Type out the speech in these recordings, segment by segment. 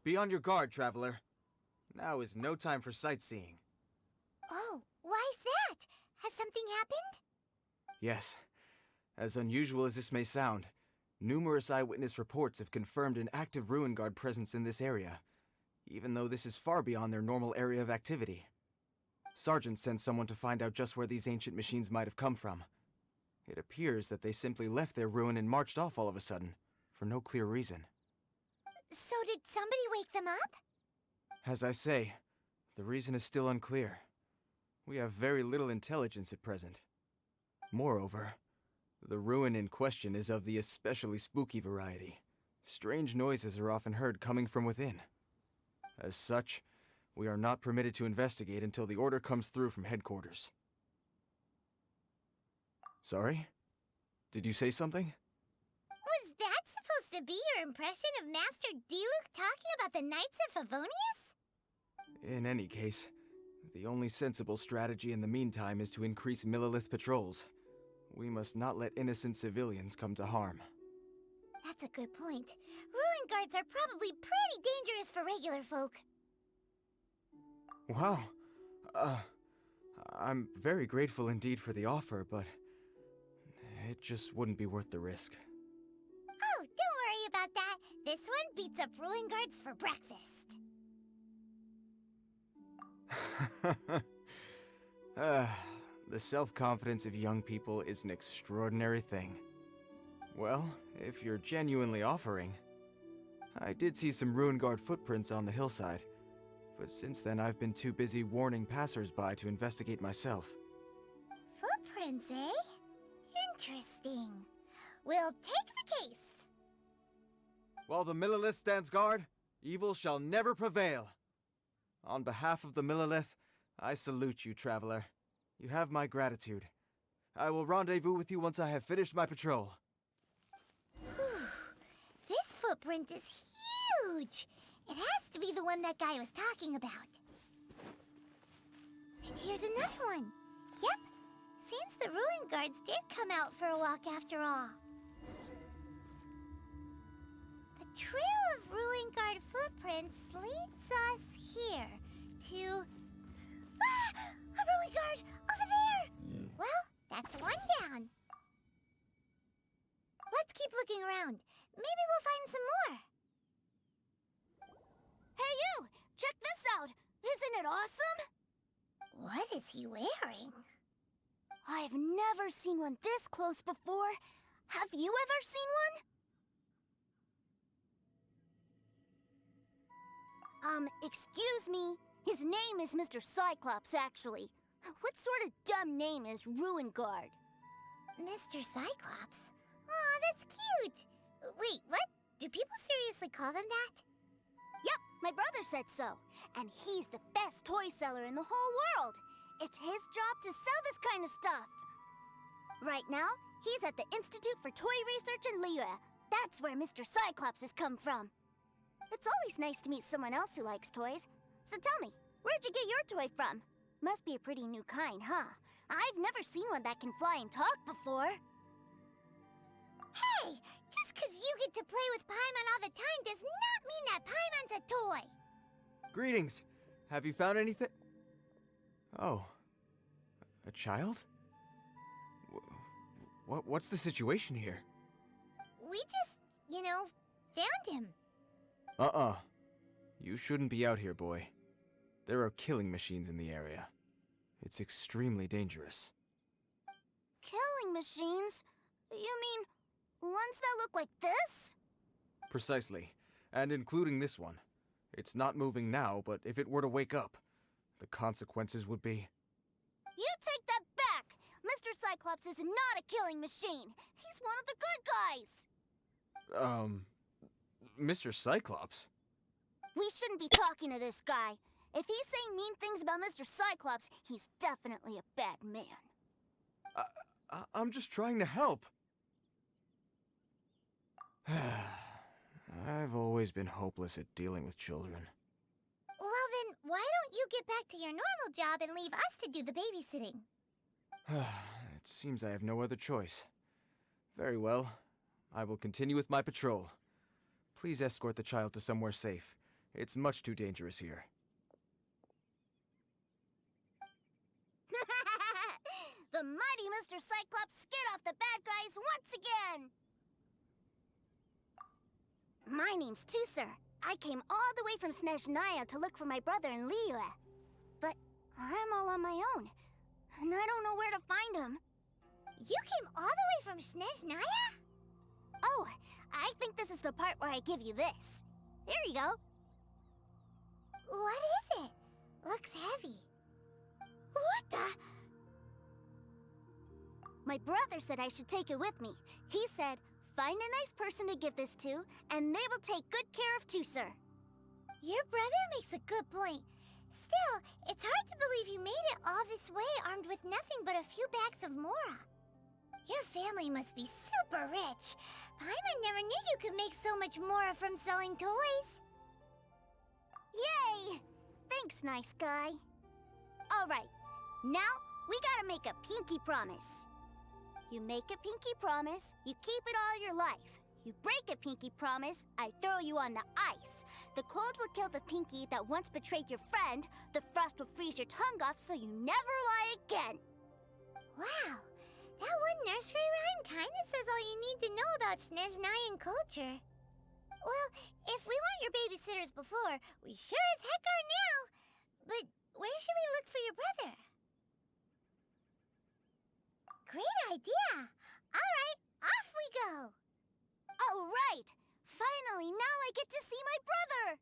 Be on your guard, traveler. Now is no time for sightseeing. Oh, why's that? Has something happened? Yes. As unusual as this may sound, numerous eyewitness reports have confirmed an active ruin guard presence in this area, even though this is far beyond their normal area of activity. Sergeant sent someone to find out just where these ancient machines might have come from. It appears that they simply left their ruin and marched off all of a sudden, for no clear reason. So did somebody wake them up? As I say, the reason is still unclear. We have very little intelligence at present. Moreover, the ruin in question is of the especially spooky variety. Strange noises are often heard coming from within. As such, we are not permitted to investigate until the order comes through from headquarters. Sorry? Did you say something? Was that supposed to be your impression of Master Diluc talking about the Knights of Favonius? In any case, the only sensible strategy in the meantime is to increase Millilith patrols. We must not let innocent civilians come to harm. That's a good point. Ruin guards are probably pretty dangerous for regular folk. Wow. I'm very grateful indeed for the offer, but it just wouldn't be worth the risk. Oh, don't worry about that. This one beats up ruin guards for breakfast. The self-confidence of young people is an extraordinary thing. Well, if you're genuinely offering... I did see some ruin guard footprints on the hillside, but since then I've been too busy warning passers-by to investigate myself. Footprints, eh? Interesting. We'll take the case. While the Millilith stands guard, evil shall never prevail. On behalf of the Millilith, I salute you, traveler. You have my gratitude. I will rendezvous with you once I have finished my patrol. This footprint is huge. It has to be the one that guy was talking about. And here's another one. Yep. Seems the ruin guards did come out for a walk after all. The trail of ruin guard footprints leads us here to... Ah! A ruin guard! Over there! Well, that's one down. Let's keep looking around. Maybe we'll find some more. Hey you! Check this out! Isn't it awesome? What is he wearing? I've never seen one this close before. Have you ever seen one? Excuse me. His name is Mr. Cyclops, actually. What sort of dumb name is Ruin Guard? Mr. Cyclops? Aw, that's cute. Wait, what? Do people seriously call them that? Yep, my brother said so. And he's the best toy seller in the whole world. It's his job to sell this kind of stuff. Right now, he's at the Institute for Toy Research in Liyue. That's where Mr. Cyclops has come from. It's always nice to meet someone else who likes toys. So tell me, where'd you get your toy from? Must be a pretty new kind, huh? I've never seen one that can fly and talk before. Hey! Just 'cause you get to play with Paimon all the time does not mean that Paimon's a toy! Greetings! Have you found anything? Oh. A child? What's the situation here? We just, found him. You shouldn't be out here, boy. There are killing machines in the area. It's extremely dangerous. Killing machines? You mean ones that look like this? Precisely. And including this one. It's not moving now, but if it were to wake up, the consequences would be... You take that back! Mr. Cyclops is not a killing machine. He's one of the good guys. Mr. Cyclops? We shouldn't be talking to this guy. If he's saying mean things about Mr. Cyclops, he's definitely a bad man. I'm just trying to help. I've always been hopeless at dealing with children. Well then, why don't you get back to your normal job and leave us to do the babysitting? It seems I have no other choice. Very well. I will continue with my patrol. Please escort the child to somewhere safe. It's much too dangerous here. The mighty Mr. Cyclops scared off the bad guys once again! My name's Tusser. I came all the way from Snezhnaya to look for my brother in Liyue. But I'm all on my own, and I don't know where to find him. You came all the way from Snezhnaya? Oh, I think this is the part where I give you this. Here you go. What is it? Looks heavy. What the? My brother said I should take it with me. He said, find a nice person to give this to, and they will take good care of Tusser. Your brother makes a good point. Still, it's hard to believe you made it all this way armed with nothing but a few bags of mora. Your family must be super rich. Paimon never knew you could make so much mora from selling toys. Yay! Thanks, nice guy. All right, now we gotta make a pinky promise. You make a pinky promise, you keep it all your life. You break a pinky promise, I throw you on the ice. The cold will kill the pinky that once betrayed your friend. The frost will freeze your tongue off so you never lie again. Wow, that one nursery rhyme kinda says all you need to know about Snezhnayan culture. Well, if we weren't your babysitters before, we sure as heck are now. But where should we look for your brother? Great idea! All right, off we go! All right! Finally, now I get to see my brother!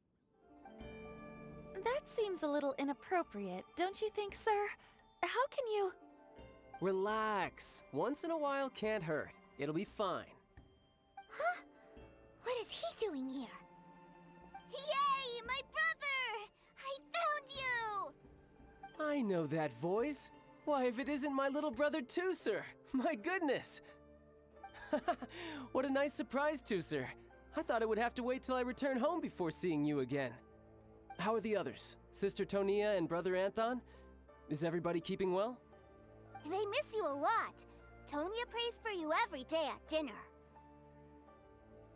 That seems a little inappropriate, don't you think, sir? How can you... Relax. Once in a while can't hurt. It'll be fine. Huh? What is he doing here? Yay, my brother! I found you! I know that voice. Why, if it isn't my little brother Tusser! My goodness! What a nice surprise, Tusser. I thought I would have to wait till I return home before seeing you again. How are the others? Sister Tonia and brother Anthon? Is everybody keeping well? They miss you a lot. Tonia prays for you every day at dinner.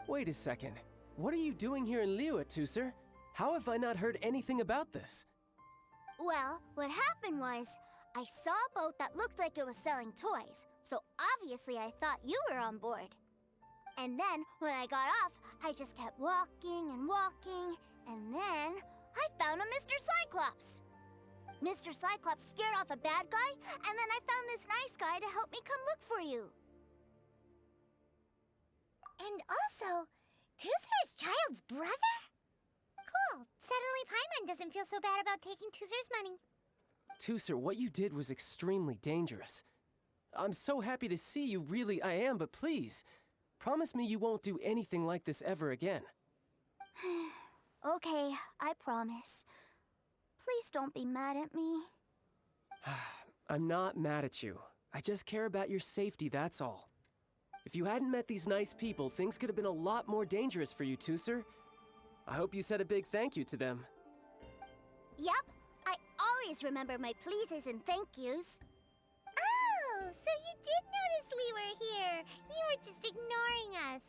Wait a second. What are you doing here in Liyue, Tusser? How have I not heard anything about this? Well, what happened was, I saw a boat that looked like it was selling toys, so obviously I thought you were on board. And then, when I got off, I just kept walking and walking, and then I found a Mr. Cyclops. Mr. Cyclops scared off a bad guy, and then I found this nice guy to help me come look for you. And also, Tusser is Child's brother? Cool. Suddenly Paimon doesn't feel so bad about taking Tusser's money. Tusser, what you did was extremely dangerous. I'm so happy to see you, really I am, but please, promise me you won't do anything like this ever again. Okay, I promise. Please don't be mad at me. I'm not mad at you. I just care about your safety, that's all. If you hadn't met these nice people, things could have been a lot more dangerous for you, Tusser. I hope you said a big thank you to them. Yep, I always remember my pleases and thank yous. Oh, so you did notice we were here. You were just ignoring us.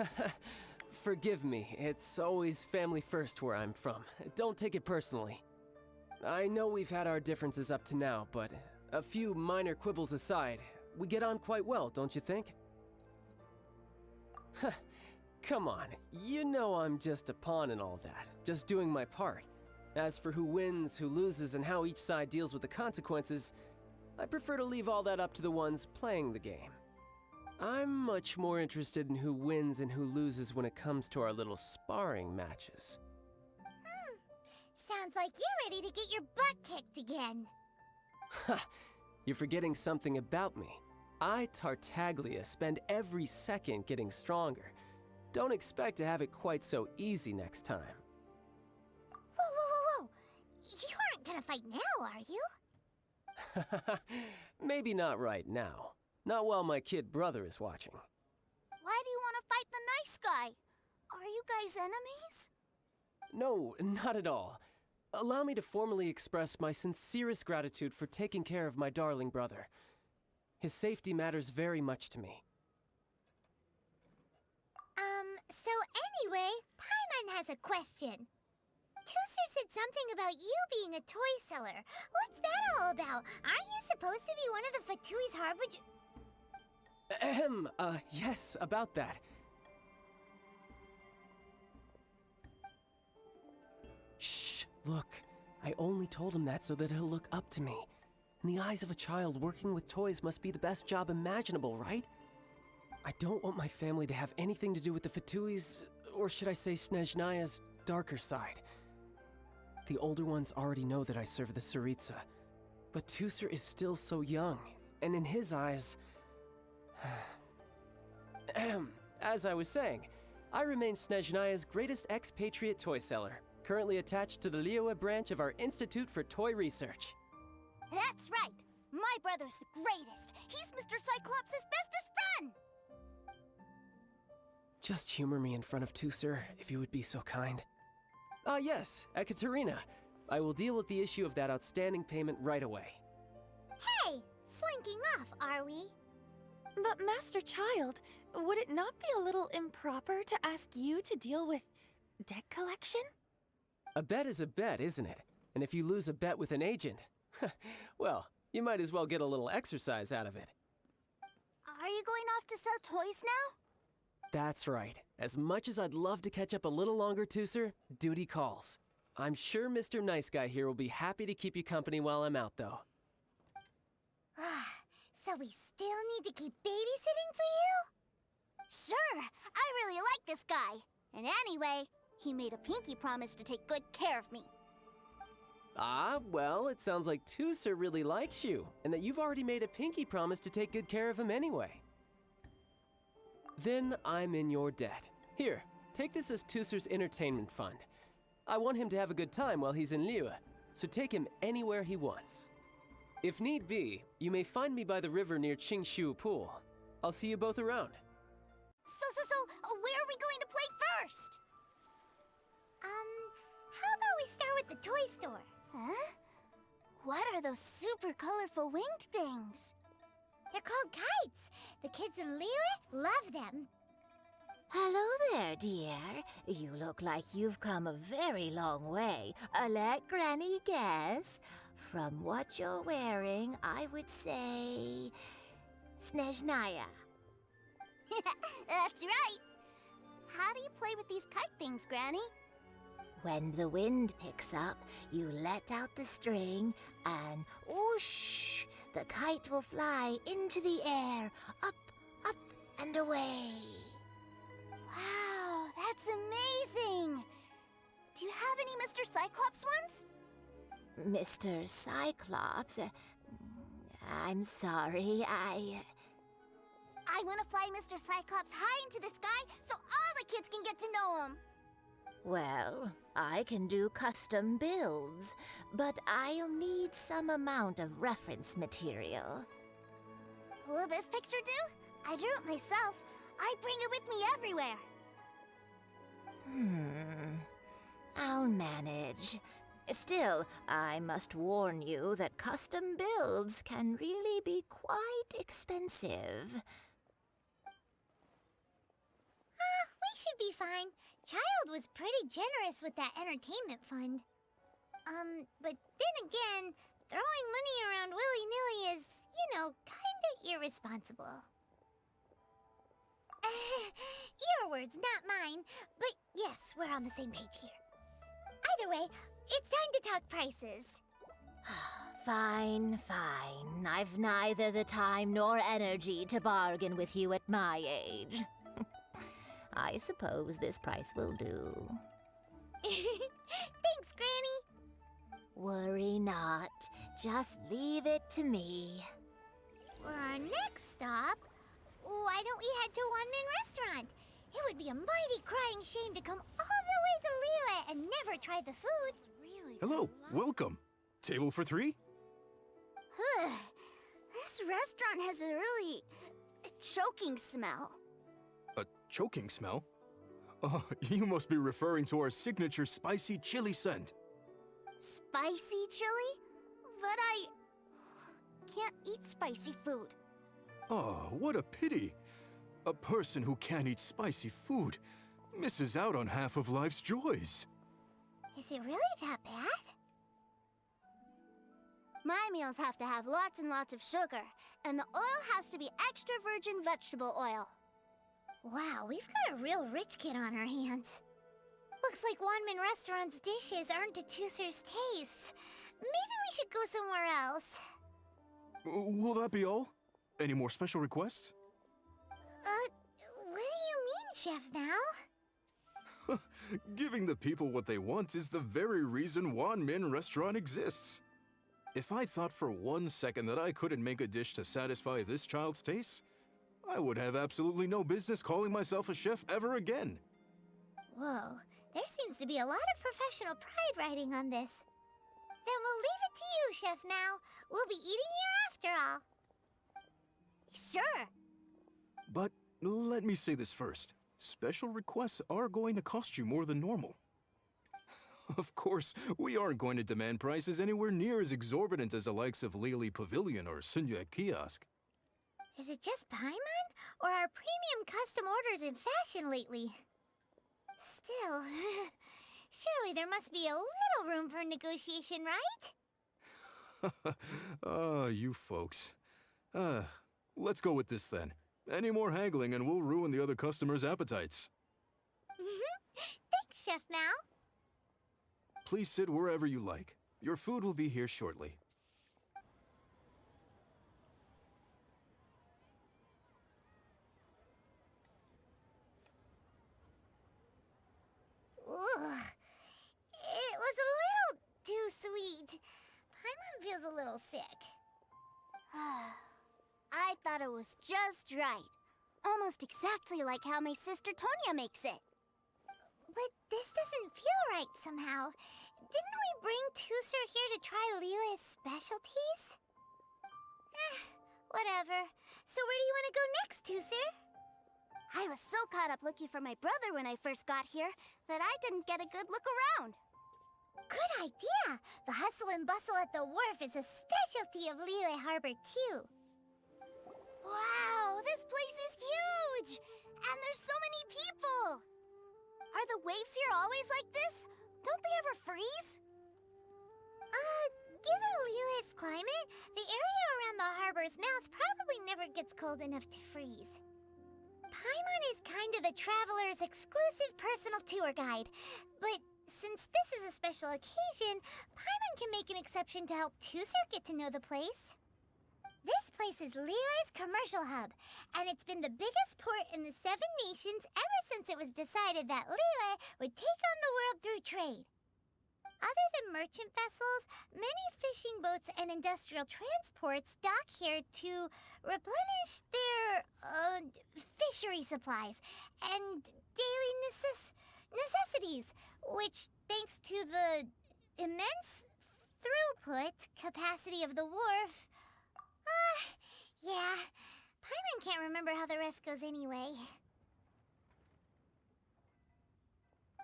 Gotcha. Forgive me, it's always family first where I'm from. Don't take it personally. I know we've had our differences up to now, but a few minor quibbles aside, we get on quite well, don't you think? Come on, you know I'm just a pawn in all that, just doing my part. As for who wins, who loses, and how each side deals with the consequences, I prefer to leave all that up to the ones playing the game. I'm much more interested in who wins and who loses when it comes to our little sparring matches. Sounds like you're ready to get your butt kicked again. Ha! You're forgetting something about me. I, Tartaglia, spend every second getting stronger. Don't expect to have it quite so easy next time. Whoa. You aren't gonna fight now, are you? Maybe not right now. Not while my kid brother is watching. Why do you want to fight the nice guy? Are you guys enemies? No, not at all. Allow me to formally express my sincerest gratitude for taking care of my darling brother. His safety matters very much to me. So anyway, Paimon has a question. Tooser said something about you being a toy seller. What's that all about? Aren't you supposed to be one of the Fatui's harbinger? Yes, about that. Shh, look. I only told him that so that he'll look up to me. In the eyes of a child, working with toys must be the best job imaginable, right? I don't want my family to have anything to do with the Fatui's, or should I say Snezhnaya's, darker side. The older ones already know that I serve the Tsaritsa, but Tooser is still so young, and in his eyes... As I was saying, I remain Snezhnaya's greatest expatriate toy seller, currently attached to the Liyue branch of our Institute for Toy Research. That's right! My brother's the greatest! He's Mr. Cyclops' bestest friend! Just humor me in front of Tooser, if you would be so kind. Ah yes, Ekaterina. I will deal with the issue of that outstanding payment right away. Hey, slinking off, are we? But Master Child, would it not be a little improper to ask you to deal with debt collection? A bet is a bet, isn't it? And if you lose a bet with an agent, well, you might as well get a little exercise out of it. Are you going off to sell toys now? That's right. As much as I'd love to catch up a little longer, Tooser, duty calls. I'm sure Mr. Nice Guy here will be happy to keep you company while I'm out, though. So we still need to keep babysitting for you? Sure, I really like this guy. And anyway, he made a pinky promise to take good care of me. Ah, well, it sounds like Tooser really likes you, and that you've already made a pinky promise to take good care of him anyway. Then I'm in your debt. Here, take this as Tooser's entertainment fund. I want him to have a good time while he's in Liyue, so take him anywhere he wants. If need be, you may find me by the river near Qingshu Pool. I'll see you both around. So, where are we going to play first? How about we start with the toy store? Huh? What are those super colorful winged things? They're called kites. The kids in Liyue love them. Hello there, dear. You look like you've come a very long way. Let Granny guess. From what you're wearing, I would say... Snezhnaya. That's right. How do you play with these kite things, Granny? When the wind picks up, you let out the string and whoosh! The kite will fly into the air, up, up, and away. Wow, that's amazing! Do you have any Mr. Cyclops ones? Mr. Cyclops? I'm sorry, I want to fly Mr. Cyclops high into the sky so all the kids can get to know him. Well, I can do custom builds, but I'll need some amount of reference material. Will this picture do? I drew it myself. I bring it with me everywhere. I'll manage. Still, I must warn you that custom builds can really be quite expensive. We should be fine. Child was pretty generous with that entertainment fund. But then again, throwing money around willy-nilly is, kinda irresponsible. Your words, not mine. But yes, we're on the same page here. Either way, it's time to talk prices. Fine, fine. I've neither the time nor energy to bargain with you at my age. I suppose this price will do. Thanks, Granny. Worry not. Just leave it to me. For our next stop, why don't we head to One-Man Restaurant? It would be a mighty crying shame to come all the way to Liyue and never try the food. Hello, welcome. Table for 3? This restaurant has a really choking smell. A choking smell? Oh, you must be referring to our signature spicy chili scent. Spicy chili? But I can't eat spicy food. Oh, what a pity. A person who can't eat spicy food. misses out on half of life's joys. Is it really that bad? My meals have to have lots and lots of sugar, and the oil has to be extra virgin vegetable oil. Wow, we've got a real rich kid on our hands. Looks like Wanmin Restaurant's dishes aren't to Tooser's taste. Maybe we should go somewhere else. Will that be all? Any more special requests? What do you mean, Chef now? Giving the people what they want is the very reason Wanmin Restaurant exists. If I thought for 1 second that I couldn't make a dish to satisfy this child's taste, I would have absolutely no business calling myself a chef ever again. Whoa, there seems to be a lot of professional pride riding on this. Then we'll leave it to you, Chef Now. We'll be eating here after all. Sure. But let me say this first. Special requests are going to cost you more than normal. Of course, we aren't going to demand prices anywhere near as exorbitant as the likes of Lily Pavilion or Sunya Kiosk. Is it just Paimon, or are premium custom orders in fashion lately? Still, surely there must be a little room for negotiation, right? Ah, you folks. Let's go with this then. Any more haggling and we'll ruin the other customers' appetites. Thanks, Chef Now. Please sit wherever you like. Your food will be here shortly. Ugh. It was a little too sweet. Paimon feels a little sick. I thought it was just right. Almost exactly like how my sister Tonya makes it. But this doesn't feel right somehow. Didn't we bring Tooser here to try Liyue's specialties? Whatever. So where do you want to go next, Tooser? I was so caught up looking for my brother when I first got here that I didn't get a good look around. Good idea! The hustle and bustle at the wharf is a specialty of Liyue Harbor, too. Wow, this place is huge! And there's so many people! Are the waves here always like this? Don't they ever freeze? Given Liyue's climate, the area around the harbor's mouth probably never gets cold enough to freeze. Paimon is kind of the traveler's exclusive personal tour guide, but since this is a special occasion, Paimon can make an exception to help Tooser get to know the place. This place is Liyue's commercial hub, and it's been the biggest port in the Seven Nations ever since it was decided that Liyue would take on the world through trade. Other than merchant vessels, many fishing boats and industrial transports dock here to replenish their fishery supplies and daily necessities, which, thanks to the immense throughput capacity of the wharf, yeah, Paimon can't remember how the rest goes anyway.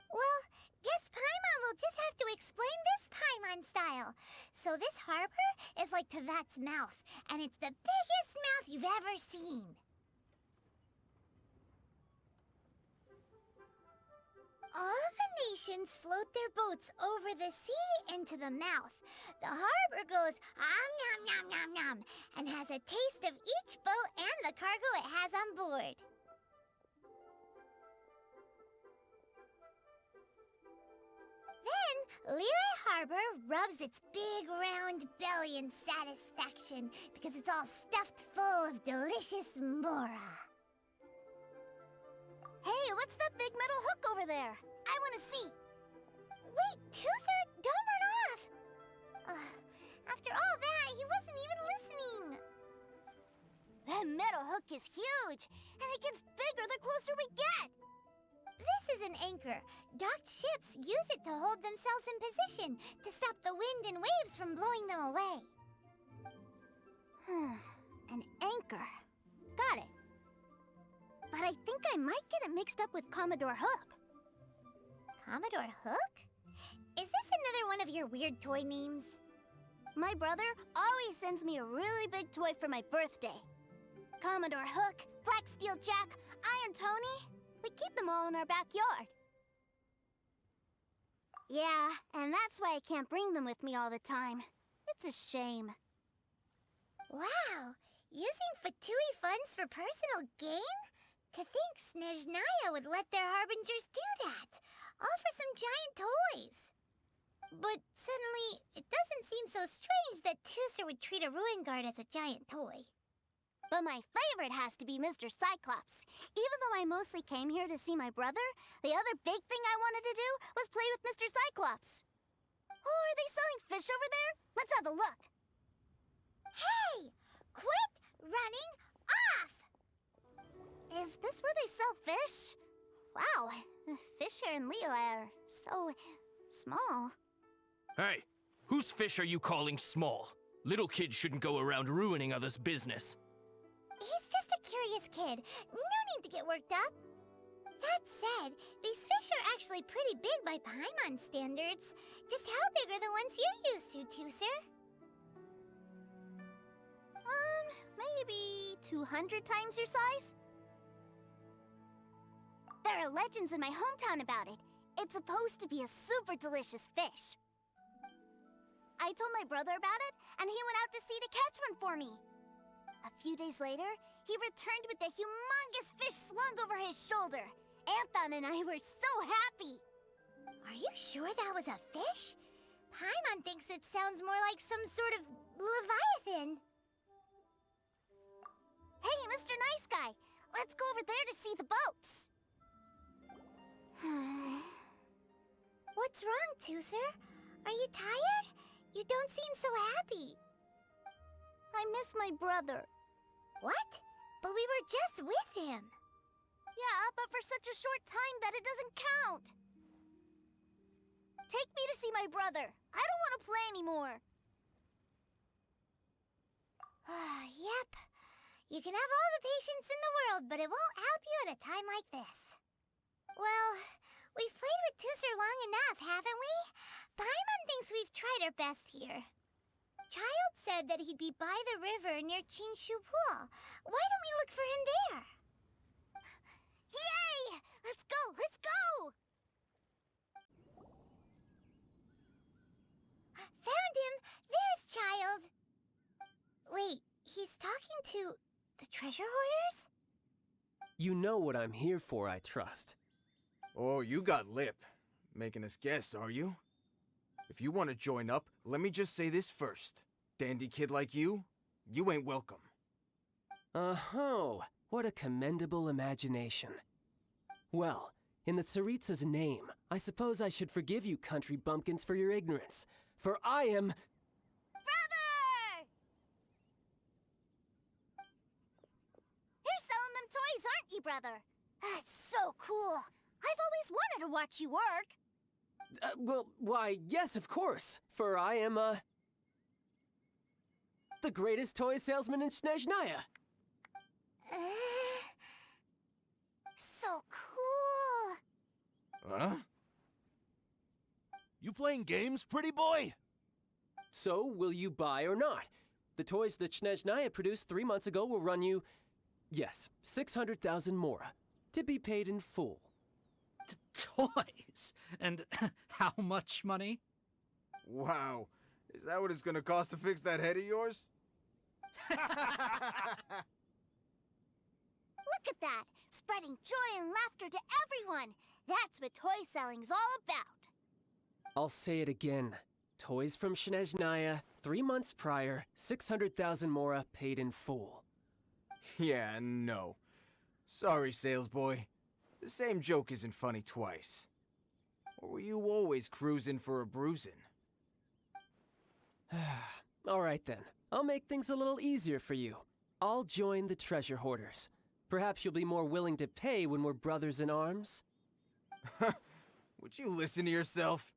Well, guess Paimon will just have to explain this Paimon style. So this harbor is like Tevat's mouth, and it's the biggest mouth you've ever seen. All the nations float their boats over the sea into the mouth. The harbor goes nom nom nom nom and has a taste of each boat and the cargo it has on board. Then, Liyue Harbor rubs its big round belly in satisfaction because it's all stuffed full of delicious mora. Hey, what's that big metal hook over there? I want to see. Wait, Tooser, don't run off! After all that, he wasn't even listening. That metal hook is huge, and it gets bigger the closer we get. This is an anchor. Docked ships use it to hold themselves in position to stop the wind and waves from blowing them away. An anchor. Got it. But I think I might get it mixed up with Commodore Hook. Commodore Hook? Is this another one of your weird toy names? My brother always sends me a really big toy for my birthday. Commodore Hook, Black Steel Jack, Iron Tony. We keep them all in our backyard. Yeah, and that's why I can't bring them with me all the time. It's a shame. Wow, using Fatui funds for personal gain? To think Snezhnaya would let their harbingers do that, all for some giant toys. But suddenly, it doesn't seem so strange that Teucer would treat a ruin guard as a giant toy. But my favorite has to be Mr. Cyclops. Even though I mostly came here to see my brother, the other big thing I wanted to do was play with Mr. Cyclops. Oh, are they selling fish over there? Let's have a look. Hey! Quit running off! Is this where they sell fish? Wow, the fish here in Leo are so small. Hey, whose fish are you calling small? Little kids shouldn't go around ruining others' business. He's just a curious kid. No need to get worked up. That said, these fish are actually pretty big by Paimon standards. Just how big are the ones you're used to, Teucer? Maybe 200 times your size? There are legends in my hometown about it. It's supposed to be a super delicious fish. I told my brother about it, and he went out to sea to catch one for me. A few days later, he returned with a humongous fish slung over his shoulder. Anthon and I were so happy. Are you sure that was a fish? Paimon thinks it sounds more like some sort of leviathan. Hey, Mr. Nice Guy, let's go over there to see the boats. What's wrong, Teucer? Are you tired? You don't seem so happy. I miss my brother. What? But we were just with him. Yeah, but for such a short time that it doesn't count. Take me to see my brother. I don't want to play anymore. Yep. You can have all the patience in the world, but it won't help you at a time like this. Well, we've played with Teucer long enough, haven't we? Paimon thinks we've tried our best here. Child said that he'd be by the river near Qingshu Pool. Why don't we look for him there? Yay! Let's go! Let's go! Found him! There's Child! Wait, he's talking to the treasure hoarders? You know what I'm here for, I trust. Oh, you got lip. Making us guess, are you? If you want to join up, let me just say this first. Dandy kid like you ain't welcome. Oh, what a commendable imagination. Well, in the Tsaritsa's name, I suppose I should forgive you country bumpkins for your ignorance, for I am... Brother! You're selling them toys, aren't you, brother? That's so cool. I've always wanted to watch you work. Well, why, yes, of course, for I am, the greatest toy salesman in Snezhnaya. So cool. Huh? You playing games, pretty boy? So, will you buy or not? The toys that Snezhnaya produced 3 months ago will run you, yes, 600,000 mora, to be paid in full. Toys? And how much money? Wow. Is that what it's gonna cost to fix that head of yours? Look at that! Spreading joy and laughter to everyone! That's what toy selling's all about! I'll say it again. Toys from Snezhnaya, 3 months prior, 600,000 mora paid in full. Yeah, no. Sorry, salesboy. The same joke isn't funny twice. Or were you always cruising for a bruising? All right then. I'll make things a little easier for you. I'll join the treasure hoarders. Perhaps you'll be more willing to pay when we're brothers in arms? Would you listen to yourself?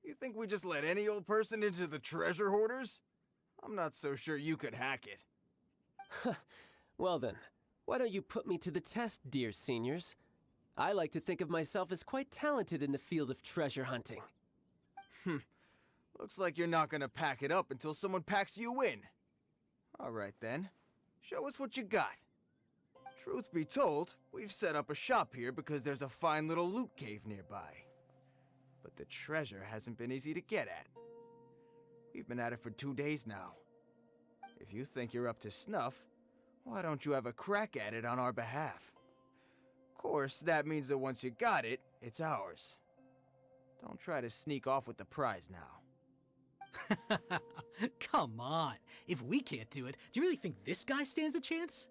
You think we just let any old person into the treasure hoarders? I'm not so sure you could hack it. Well then, why don't you put me to the test, dear seniors? I like to think of myself as quite talented in the field of treasure hunting. Looks like you're not gonna pack it up until someone packs you in. All right then. Show us what you got. Truth be told, we've set up a shop here because there's a fine little loot cave nearby. But the treasure hasn't been easy to get at. We've been at it for 2 days now. If you think you're up to snuff, why don't you have a crack at it on our behalf? Of course, that means that once you got it, it's ours. Don't try to sneak off with the prize now. Come on. If we can't do it, do you really think this guy stands a chance?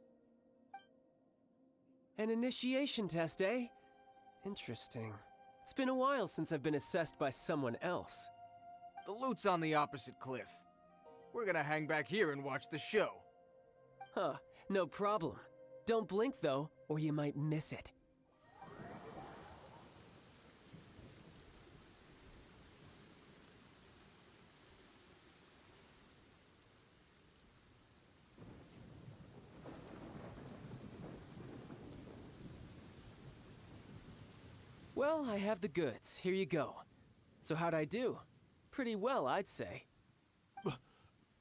An initiation test, eh? Interesting. It's been a while since I've been assessed by someone else. The loot's on the opposite cliff. We're gonna hang back here and watch the show. Huh, no problem. Don't blink though, or you might miss it. Well, I have the goods. Here you go. So how'd I do? Pretty well, I'd say.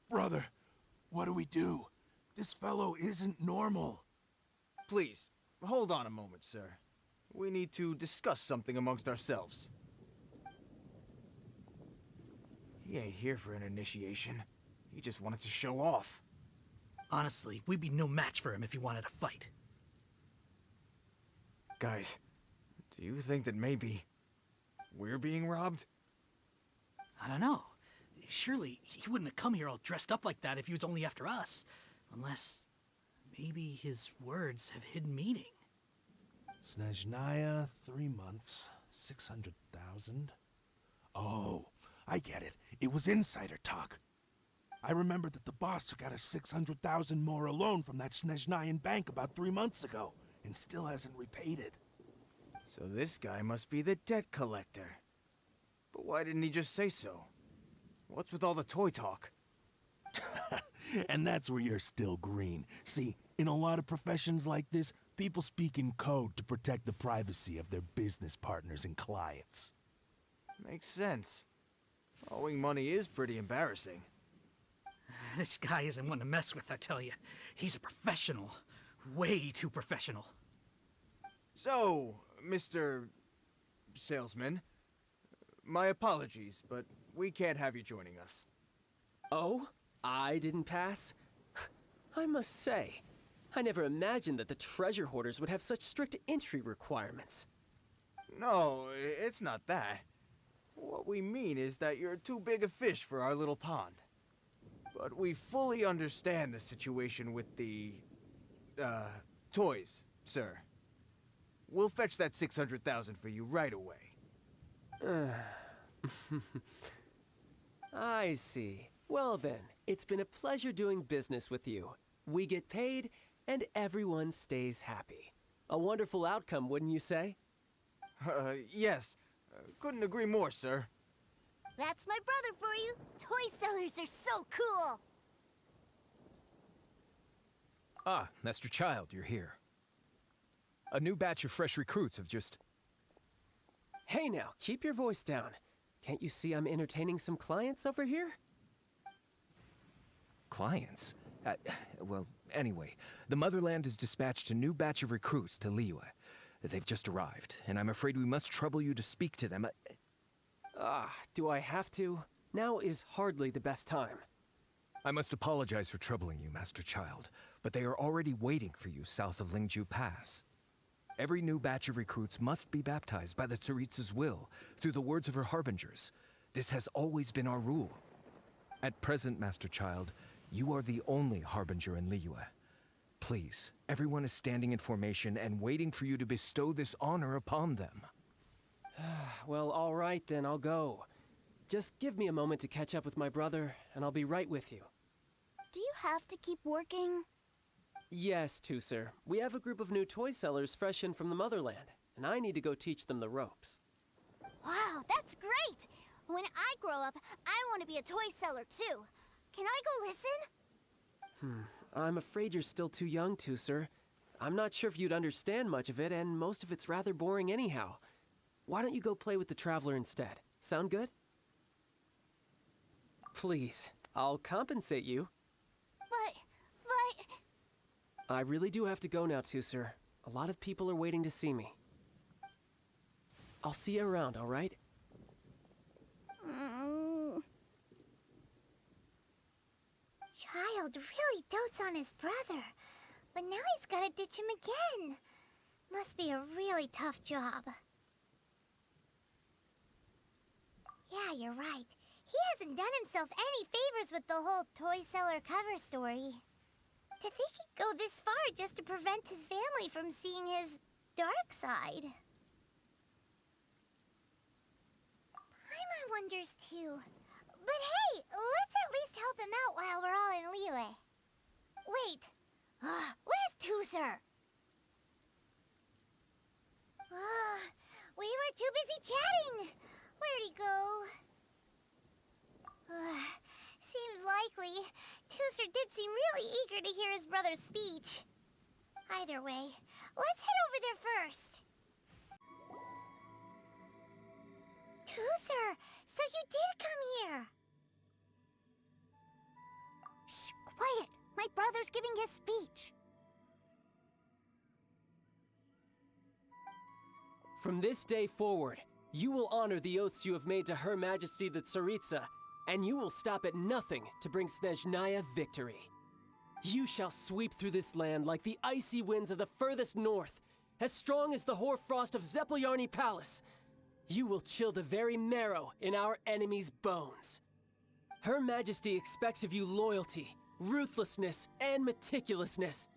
Brother, what do we do? This fellow isn't normal. Please, hold on a moment, sir. We need to discuss something amongst ourselves. He ain't here for an initiation. He just wanted to show off. Honestly, we'd be no match for him if he wanted to fight. Guys, do you think that maybe we're being robbed? I don't know. Surely he wouldn't have come here all dressed up like that if he was only after us. Unless maybe his words have hidden meaning. Snezhnaya, 3 months, 600,000. Oh, I get it. It was insider talk. I remember that the boss took out a 600,000 more a loan from that Snezhnayan bank about 3 months ago, and still hasn't repaid it. So this guy must be the debt collector. But why didn't he just say so? What's with all the toy talk? And that's where you're still green. See, in a lot of professions like this, people speak in code to protect the privacy of their business partners and clients. Makes sense. Owing money is pretty embarrassing. This guy isn't one to mess with, I tell you. He's a professional. Way too professional. So, Mr. Salesman, my apologies, but we can't have you joining us. Oh? I didn't pass? I must say, I never imagined that the treasure hoarders would have such strict entry requirements. No, it's not that. What we mean is that you're too big a fish for our little pond. But we fully understand the situation with the, toys, sir. We'll fetch that 600,000 for you right away. I see. Well then, it's been a pleasure doing business with you. We get paid, and everyone stays happy. A wonderful outcome, wouldn't you say? Yes. Couldn't agree more, sir. That's my brother for you. Toy sellers are so cool. Ah, Master Child, you're here. A new batch of fresh recruits have just... Hey now, keep your voice down. Can't you see I'm entertaining some clients over here? Clients? Well, anyway, the Motherland has dispatched a new batch of recruits to Liyue. They've just arrived, and I'm afraid we must trouble you to speak to them. Do I have to? Now is hardly the best time. I must apologize for troubling you, Master Child, but they are already waiting for you south of Lingju Pass. Every new batch of recruits must be baptized by the Tsaritsa's will, through the words of her harbingers. This has always been our rule. At present, Master Child, you are the only harbinger in Liyue. Please, everyone is standing in formation and waiting for you to bestow this honor upon them. Well, all right then, I'll go. Just give me a moment to catch up with my brother, and I'll be right with you. Do you have to keep working? Yes, Sir. We have a group of new toy sellers fresh in from the Motherland, and I need to go teach them the ropes. Wow, that's great! When I grow up, I want to be a toy seller too. Can I go listen? I'm afraid you're still too young, Sir. I'm not sure if you'd understand much of it, and most of it's rather boring anyhow. Why don't you go play with the Traveler instead? Sound good? Please, I'll compensate you. But... I really do have to go now, too, sir. A lot of people are waiting to see me. I'll see you around, all right? Child really dotes on his brother, but now he's gotta ditch him again. Must be a really tough job. Yeah, you're right. He hasn't done himself any favors with the whole toy seller cover story. To think he'd go this far just to prevent his family from seeing his dark side. Paimon wonders too. But hey, let's at least help him out while we're all in Liyue. Wait, where's Tooser? We were too busy chatting. Where'd he go? Seems likely. Tooser did seem really eager to hear his brother's speech. Either way, let's head over there first. Tooser, so you did come here. Shh, quiet. My brother's giving his speech. From this day forward, you will honor the oaths you have made to Her Majesty the Tsaritsa, and you will stop at nothing to bring Snezhnaya victory. You shall sweep through this land like the icy winds of the furthest north, as strong as the hoarfrost of Zeppeljärni Palace. You will chill the very marrow in our enemies' bones. Her Majesty expects of you loyalty, ruthlessness, and meticulousness.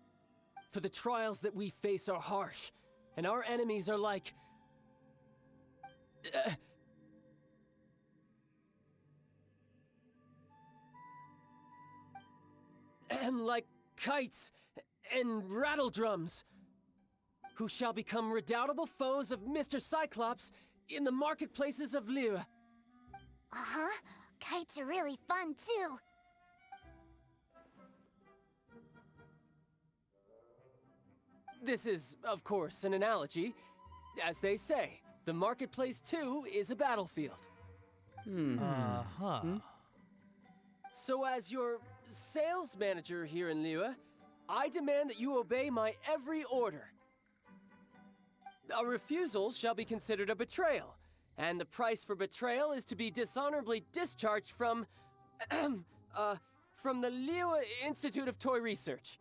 For the trials that we face are harsh, and our enemies are like... like kites and rattle drums, who shall become redoubtable foes of Mr. Cyclops in the marketplaces of Liyue. Uh-huh. Kites are really fun, too. This is, of course, an analogy. As they say, the marketplace, too, is a battlefield. So as your sales manager here in Liyue, I demand that you obey my every order. A refusal shall be considered a betrayal, and the price for betrayal is to be dishonorably discharged from the Liyue Institute of Toy Research.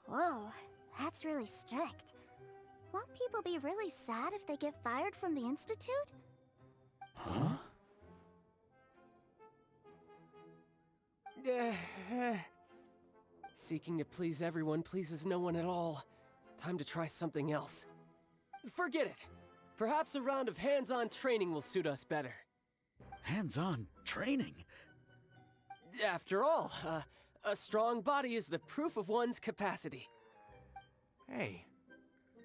Whoa, that's really strict. Won't people be really sad if they get fired from the Institute? Huh? Seeking to please everyone pleases no one at all. Time to try something else. Forget it. Perhaps a round of hands-on training will suit us better. Hands-on training? After all, a strong body is the proof of one's capacity. Hey,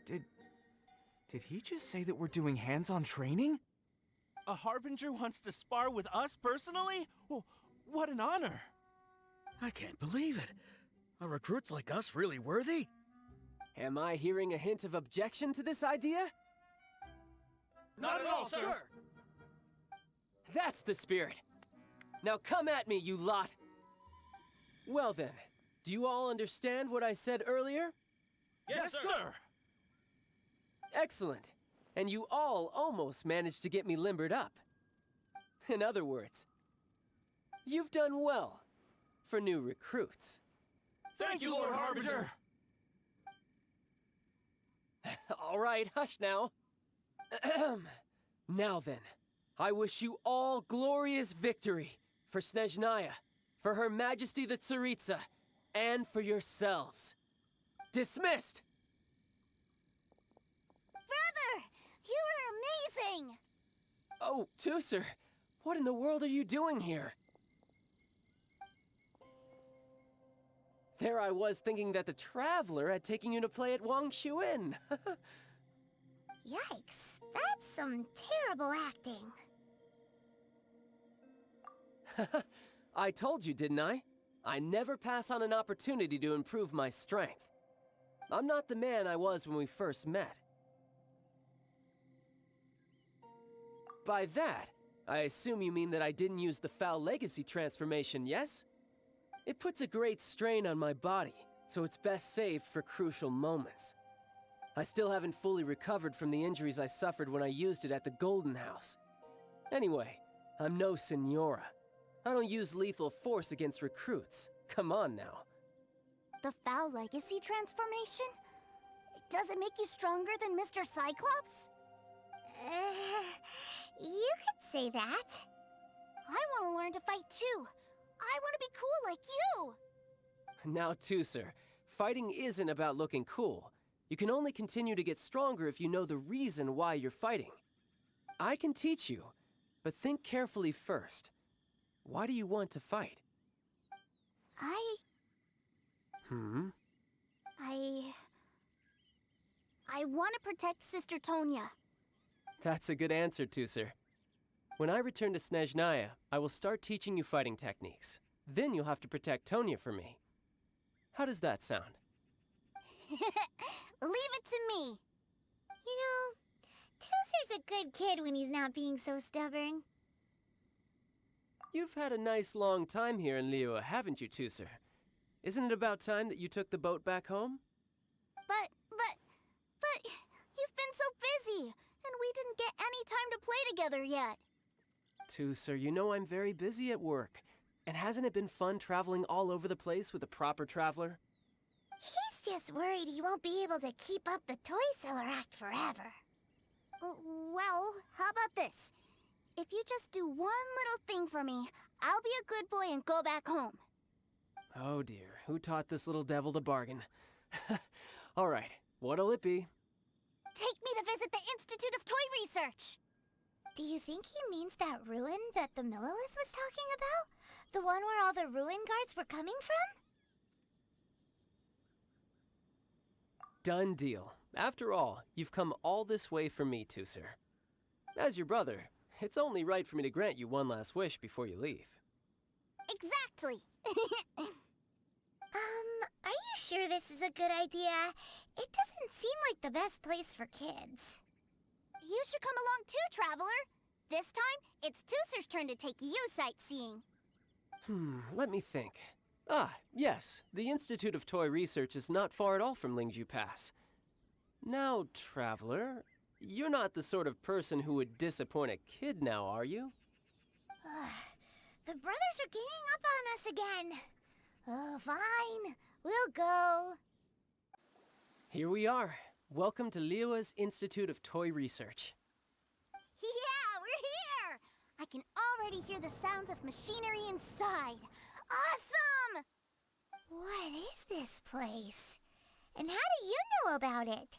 did he just say that we're doing hands-on training? A Harbinger wants to spar with us personally? Well, what an honor! I can't believe it. Are recruits like us really worthy? Am I hearing a hint of objection to this idea? Not at all, sir! That's the spirit. Now come at me, you lot. Well then, do you all understand what I said earlier? Yes, sir! Excellent. And you all almost managed to get me limbered up. In other words, you've done well for new recruits. Thank you, Lord Harbinger! All right, hush now. Now then, I wish you all glorious victory for Snezhnaya, for Her Majesty the Tsaritsa, and for yourselves. Dismissed! Brother! You are amazing! Oh, Tooser, what in the world are you doing here? There I was thinking that the Traveler had taken you to play at Wangshuin. Yikes, that's some terrible acting. I told you, didn't I? I never pass on an opportunity to improve my strength. I'm not the man I was when we first met. By that, I assume you mean that I didn't use the Foul Legacy transformation, yes? It puts a great strain on my body, so it's best saved for crucial moments. I still haven't fully recovered from the injuries I suffered when I used it at the Golden House. Anyway, I'm no senora. I don't use lethal force against recruits. Come on now. The Foul Legacy transformation? Does it make you stronger than Mr. Cyclops? You could say that. I want to learn to fight too. I want to be cool like you. Now, Tooser, fighting isn't about looking cool. You can only continue to get stronger if you know the reason why you're fighting. I can teach you, but think carefully first. Why do you want to fight? I want to protect Sister Tonya. That's a good answer, Tooser. When I return to Snezhnaya, I will start teaching you fighting techniques. Then you'll have to protect Tonya for me. How does that sound? Leave it to me. You know, Tooser's a good kid when he's not being so stubborn. You've had a nice long time here in Liyue, haven't you, Tooser? Isn't it about time that you took the boat back home? But you've been so busy, and we didn't get any time to play together yet. Tooser, you know I'm very busy at work. And hasn't it been fun traveling all over the place with a proper traveler? He's just worried he won't be able to keep up the toy seller act forever. Well, how about this? If you just do one little thing for me, I'll be a good boy and go back home. Oh dear, who taught this little devil to bargain? All right, what'll it be? Take me to visit the Institute of Toy Research. Do you think he means that ruin that the Millilit was talking about? The one where all the ruin guards were coming from? Done deal. After all, you've come all this way for me, Tooser. As your brother, it's only right for me to grant you one last wish before you leave. Exactly. Are you sure this is a good idea? It doesn't seem like the best place for kids. You should come along too, Traveler. This time, it's Tooser's turn to take you sightseeing. Let me think. Ah, yes, the Institute of Toy Research is not far at all from Lingju Pass. Now, Traveler, you're not the sort of person who would disappoint a kid now, are you? The brothers are ganging up on us again. Oh, fine. We'll go. Here we are. Welcome to Liyue's Institute of Toy Research. Yeah, we're here! I can already hear the sounds of machinery inside. Awesome! What is this place? And how do you know about it?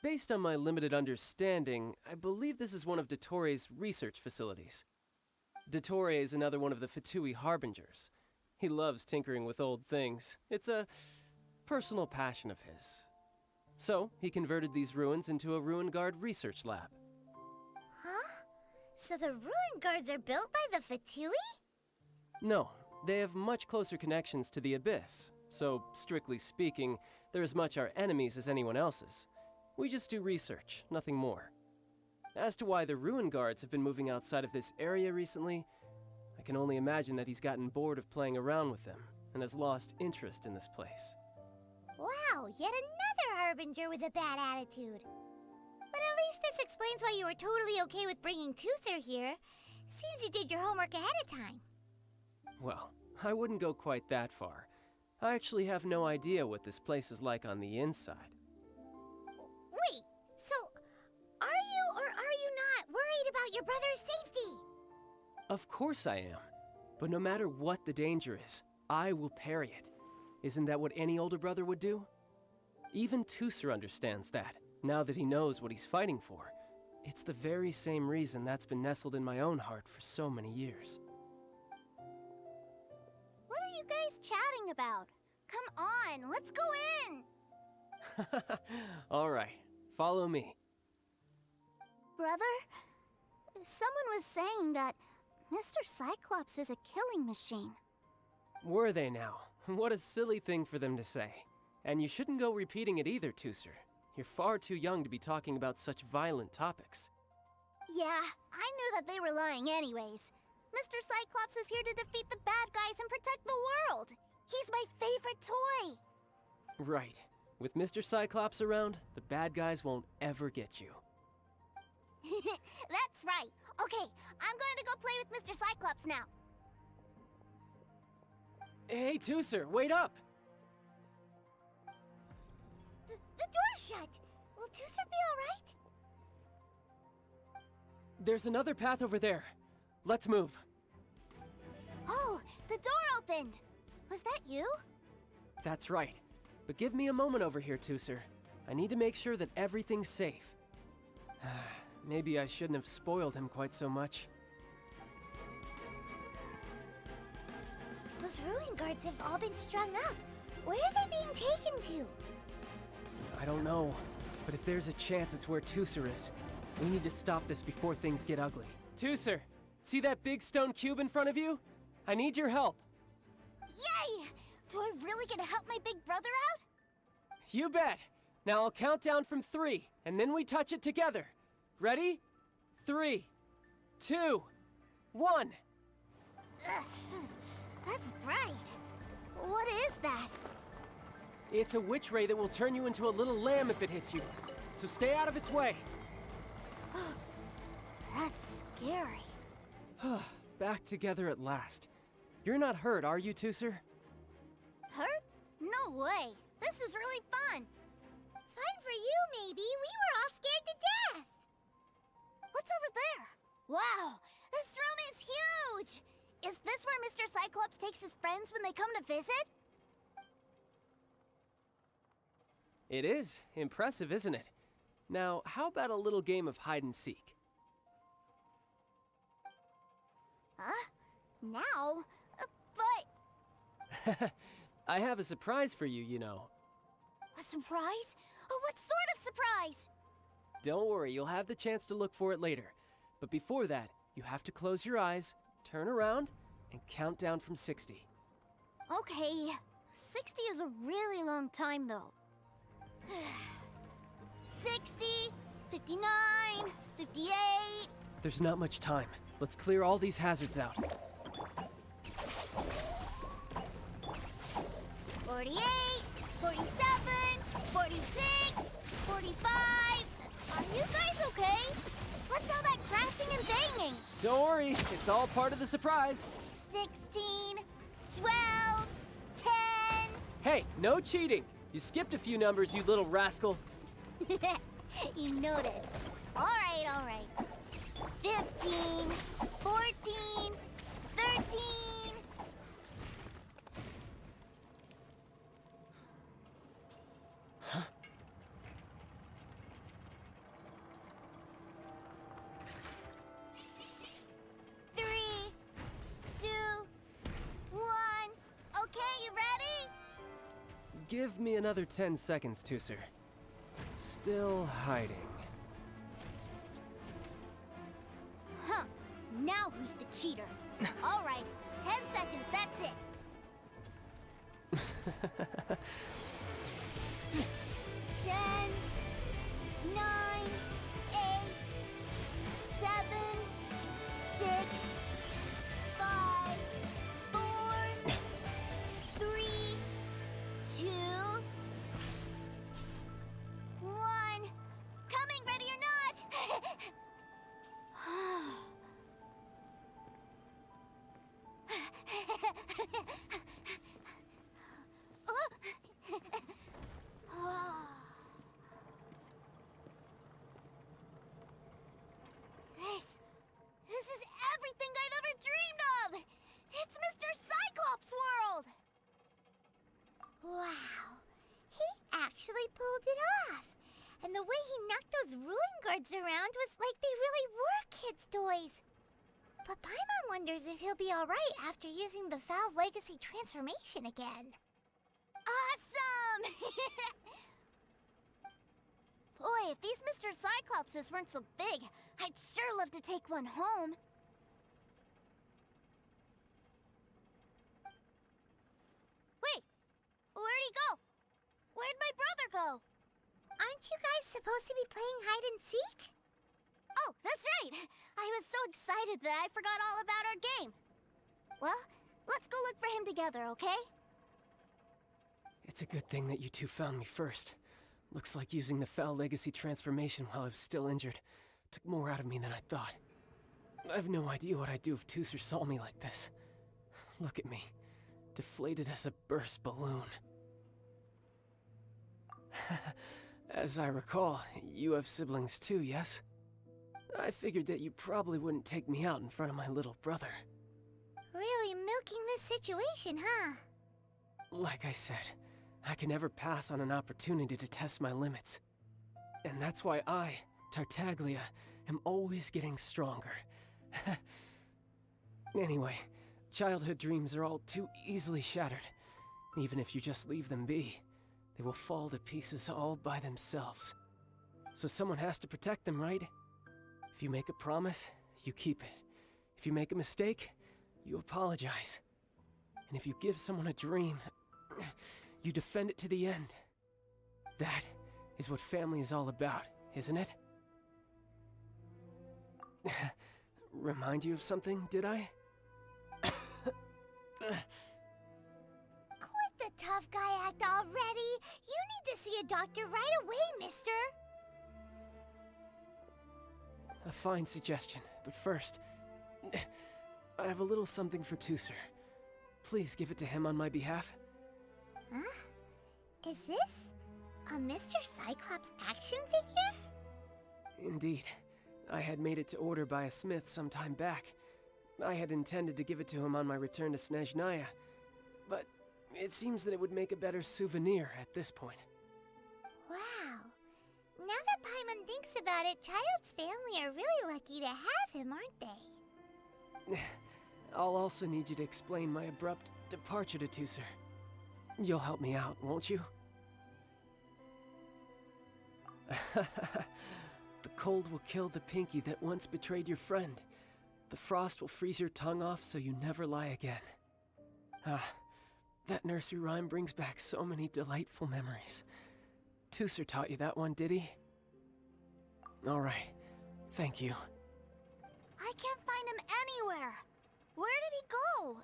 Based on my limited understanding, I believe this is one of Dottoro's research facilities. Dottore is another one of the Fatui Harbingers. He loves tinkering with old things. It's a personal passion of his. So, he converted these ruins into a Ruin Guard research lab. Huh? So the ruin guards are built by the Fatui? No, they have much closer connections to the Abyss. So, strictly speaking, they're as much our enemies as anyone else's. We just do research, nothing more. As to why the Ruin Guards have been moving outside of this area recently, I can only imagine that he's gotten bored of playing around with them and has lost interest in this place. Wow, yet another Harbinger with a bad attitude. But at least this explains why you were totally okay with bringing Tooser here. Seems you did your homework ahead of time. Well, I wouldn't go quite that far. I actually have no idea what this place is like on the inside. Wait, so are you or are you not worried about your brother's safety? Of course I am. But no matter what the danger is, I will parry it. Isn't that what any older brother would do? Even Tooser understands that, now that he knows what he's fighting for. It's the very same reason that's been nestled in my own heart for so many years. What are you guys chatting about? Come on, let's go in! All right, follow me. Brother, someone was saying that Mr. Cyclops is a killing machine. Were they now? What a silly thing for them to say. And you shouldn't go repeating it either, Tooser. You're far too young to be talking about such violent topics. Yeah, I knew that they were lying anyways. Mr. Cyclops is here to defeat the bad guys and protect the world. He's my favorite toy. Right. With Mr. Cyclops around, the bad guys won't ever get you. That's right. Okay, I'm going to go play with Mr. Cyclops now. Hey, Tooser, wait up! The door's shut. Will Tooser be all right? There's another path over there. Let's move. Oh, the door opened. Was that you? That's right. But give me a moment over here, Tooser. I need to make sure that everything's safe. Maybe I shouldn't have spoiled him quite so much. Those ruin guards have all been strung up. Where are they being taken to? I don't know, but if there's a chance it's where Tooser is, we need to stop this before things get ugly. Tooser, see that big stone cube in front of you? I need your help. Yay! Do I really get to help my big brother out? You bet. Now I'll count down from 3, and then we touch it together. Ready? 3, 2, 1. That's bright. What is that? It's a witch ray that will turn you into a little lamb if it hits you. So stay out of its way. That's scary. Back together at last. You're not hurt, are you, Tooser? Hurt? No way. This is really fun. Fun for you, maybe. We were all scared to death. What's over there? Wow, this room is huge. Is this where Mr. Cyclops takes his friends when they come to visit? It is. Impressive, isn't it? Now, how about a little game of hide and seek? Huh? Now? But... I have a surprise for you, you know. A surprise? Oh, what sort of surprise? Don't worry, you'll have the chance to look for it later. But before that, you have to close your eyes, turn around, and count down from 60. Okay, 60 is a really long time, though. 60, 59, 58... There's not much time. Let's clear all these hazards out. 48, 47, 46, 45... Are you guys okay? What's all that crashing and banging? Don't worry, it's all part of the surprise. 16, 12, 10... Hey, no cheating. You skipped a few numbers, you little rascal. You noticed. All right. 15, 14, 13... Huh? Three, 2, 1... Okay, you ready? Give me another 10 seconds, Tooser. Still hiding. Huh. Now who's the cheater? All right, 10 seconds, that's it. 10, 9, 8, 7, 6, 5, 4, 3, 2, 1. Coming, ready or not? This is everything I've ever dreamed of! It's Mr. Cyclops' world! Wow. He actually pulled it off. And the way he knocked those ruin guards around was like they really were kids' toys. But Paimon wonders if he'll be alright after using the Valve Legacy transformation again. Awesome! Boy, if these Mr. Cyclopses weren't so big, I'd sure love to take one home. Wait, where'd he go? Where'd my brother go? Aren't you guys supposed to be playing hide and seek? Oh, that's right! I was so excited that I forgot all about our game. Well, let's go look for him together, okay? It's a good thing that you two found me first. Looks like using the Foul Legacy transformation while I was still injured took more out of me than I thought. I have no idea what I'd do if Tooser saw me like this. Look at me, deflated as a burst balloon. As I recall, you have siblings too, yes? I figured that you probably wouldn't take me out in front of my little brother. Really milking this situation, huh? Like I said, I can never pass on an opportunity to test my limits. And that's why I, Tartaglia, am always getting stronger. Anyway, childhood dreams are all too easily shattered. Even if you just leave them be, they will fall to pieces all by themselves. So someone has to protect them, right? If you make a promise, you keep it. If you make a mistake, you apologize. And if you give someone a dream, you defend it to the end. That is what family is all about, isn't it? Remind you of something, did I? Quit the tough guy act already! You need to see a doctor right away, mister! A fine suggestion, but first, I have a little something for Tooser. Please give it to him on my behalf. Huh? Is this a Mr. Cyclops action figure? Indeed. I had made it to order by a smith some time back. I had intended to give it to him on my return to Snezhnaya, but it seems that it would make a better souvenir at this point. Wow. Now that Paimon thinks about it, Child's family are really lucky to have him, aren't they? I'll also need you to explain my abrupt departure to Tooser. You'll help me out, won't you? The cold will kill the pinky that once betrayed your friend. The frost will freeze your tongue off so you never lie again. That nursery rhyme brings back so many delightful memories. Tooser taught you that one, did he? All right, thank you. I can't find him anywhere. Where did he go?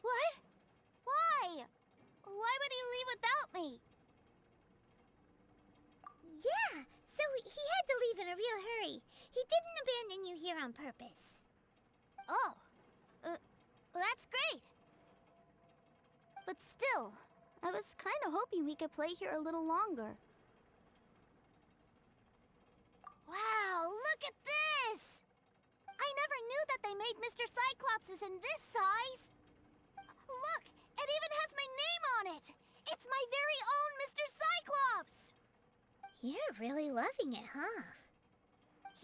What? Why? Why would he leave without me? Yeah, so he had to leave in a real hurry. He didn't abandon you here on purpose. Oh, that's great. But still, I was kind of hoping we could play here a little longer. Wow, look at this! I never knew that they made Mr. Cyclopses in this size. Look, it even has my name on it. It's my very own Mr. Cyclops. You're really loving it, huh?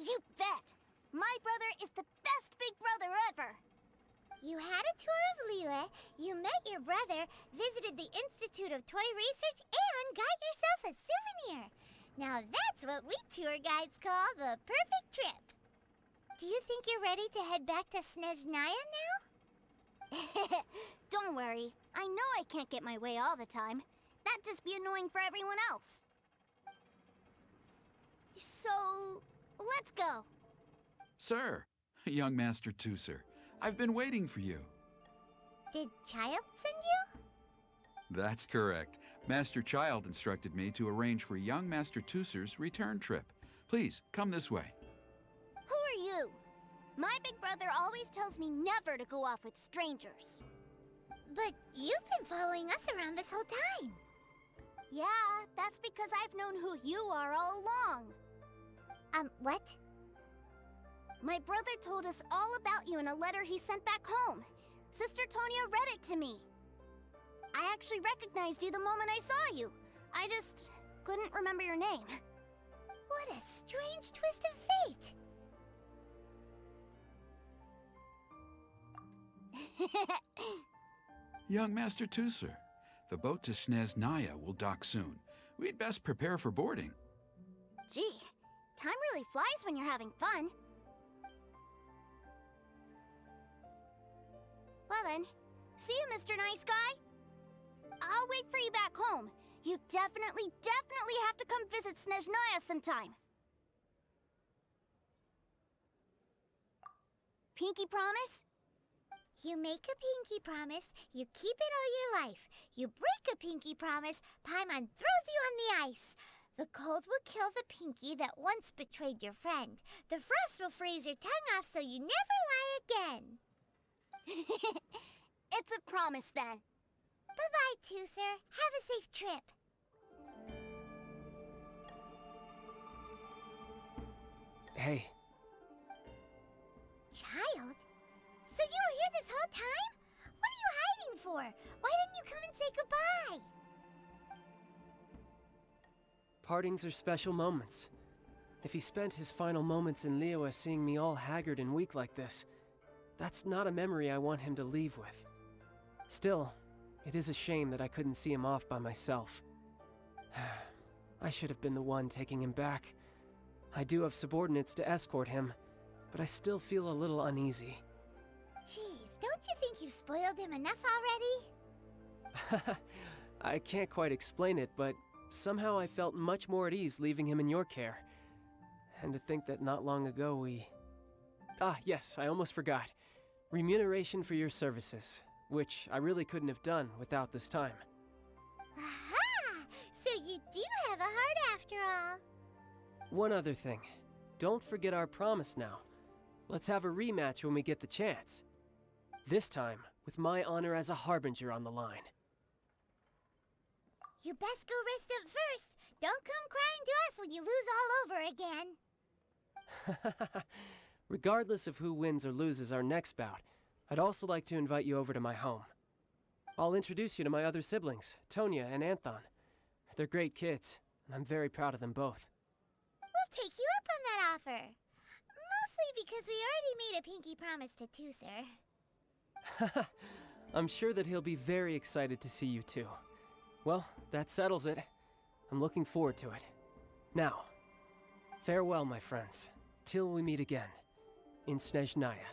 You bet! My brother is the best big brother ever! You had a tour of Liyue, you met your brother, visited the Institute of Toy Research, and got yourself a souvenir! Now that's what we tour guides call the perfect trip! Do you think you're ready to head back to Snezhnaya now? Don't worry, I know I can't get my way all the time. That'd just be annoying for everyone else. So, let's go. Sir, young Master Tooser, I've been waiting for you. Did Child send you? That's correct. Master Child instructed me to arrange for young Master Tooser's return trip. Please, come this way. Who are you? My big brother always tells me never to go off with strangers. But you've been following us around this whole time. Yeah, that's because I've known who you are all along. What? My brother told us all about you in a letter he sent back home. Sister Tonya read it to me. I actually recognized you the moment I saw you. I just couldn't remember your name. What a strange twist of fate. Young Master Tooser, the boat to Snezhnaya will dock soon. We'd best prepare for boarding. Gee, time really flies when you're having fun. Well then, see you, Mr. Nice Guy. I'll wait for you back home. You definitely have to come visit Snezhnaya sometime. Pinky promise? You make a pinky promise, you keep it all your life. You break a pinky promise, Paimon throws you on the ice. The cold will kill the pinky that once betrayed your friend. The frost will freeze your tongue off so you never lie again. It's a promise then. Bye-bye, Tooser. Have a safe trip. Hey, Child? So you were here this whole time? What are you hiding for? Why didn't you come and say goodbye? partings are special moments. If he spent his final moments in Liyue seeing me all haggard and weak like this, that's not a memory I want him to leave with. Still, it is a shame that I couldn't see him off by myself. I should have been the one taking him back. I do have subordinates to escort him, but I still feel a little uneasy. Jeez, don't you think you've spoiled him enough already? I can't quite explain it, but somehow I felt much more at ease leaving him in your care. And to think that not long ago we... Ah, yes, I almost forgot. Remuneration for your services, which I really couldn't have done without this time. Aha! So you do have a heart after all. One other thing. Don't forget our promise now. Let's have a rematch when we get the chance. This time, with my honor as a harbinger on the line. You best go rest up first. Don't come crying to us when you lose all over again. Regardless of who wins or loses our next bout, I'd also like to invite you over to my home. I'll introduce you to my other siblings, Tonya and Anthon. They're great kids, and I'm very proud of them both. We'll take you up on that offer. Mostly because we already made a pinky promise to Tooser. I'm sure that he'll be very excited to see you too. Well, that settles it. I'm looking forward to it. Now, farewell, my friends, till we meet again in Snezhnaya.